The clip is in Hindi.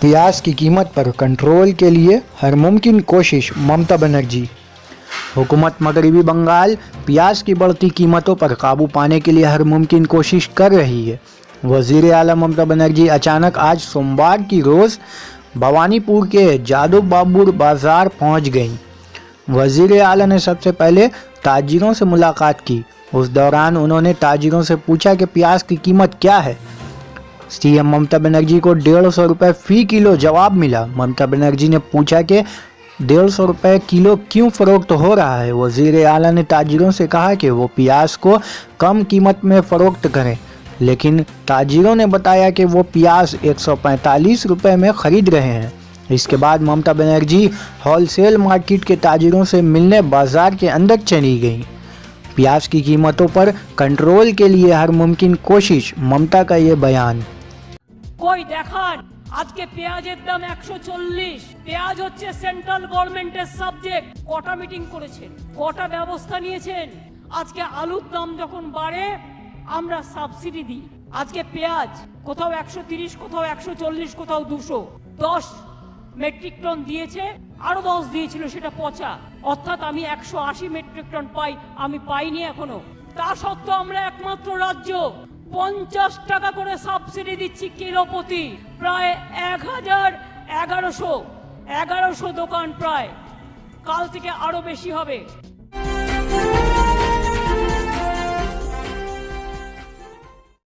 प्याज की कीमत पर कंट्रोल के लिए हर मुमकिन कोशिश, ममता बनर्जी। हुकूमत मगरबी बंगाल प्याज की बढ़ती कीमतों पर काबू पाने के लिए हर मुमकिन कोशिश कर रही है। वज़ीर आला ममता बनर्जी अचानक आज सोमवार की रोज़ भवानीपुर के जादू बाबूर बाज़ार पहुंच गईं। वज़ीर आला ने सबसे पहले ताजिरों से मुलाकात की। उस दौरान उन्होंने ताजिरों से पूछा कि प्याज की कीमत क्या है। सीएम ममता बनर्जी को 150 रुपये फ़ी किलो जवाब मिला। ममता बनर्जी ने पूछा कि 150 रुपये किलो क्यों फ़रोख्त हो रहा है। वज़ीर आला ने ताजिरों से कहा कि वो प्याज को कम कीमत में फ़रोख्त करें, लेकिन ताजिरों ने बताया कि वो प्याज 145 रुपये में ख़रीद रहे हैं। इसके बाद ममता बनर्जी होलसेल मार्केट के ताजिरों से मिलने बाज़ार के अंदर चली गईं। प्याज की कीमतों पर कंट्रोल के लिए हर मुमकिन कोशिश, ममता का ये बयान। कोई देखान आज के पेঁয়াজের দাম 140। পেঁয়াজ হচ্ছে সেন্ট্রাল গভর্নমেন্টের সাবজেক্ট। কটা মিটিং করেছেন, কটা ব্যবস্থা নিয়েছেন। আজকে আলুর দাম যখন বাড়ে আমরা সাবসিডি দিই। আজকে পেঁয়াজ কোথাও 130, কোথাও 140, কোথাও 200। 10 মেট্রিক টন দিয়েছে, আরো 10 দিয়েছিল, সেটা পচা। অর্থাৎ আমি 180 মেট্রিক টন পাই, আমি পাইনি এখনো। তা সত্ত্বেও আমরা একমাত্র রাজ্য 50 টাকা করে সাবসিডি দিচ্ছি কিলো প্রতি। প্রায় 1100 দোকান, প্রায় কাল থেকে আরো বেশি হবে।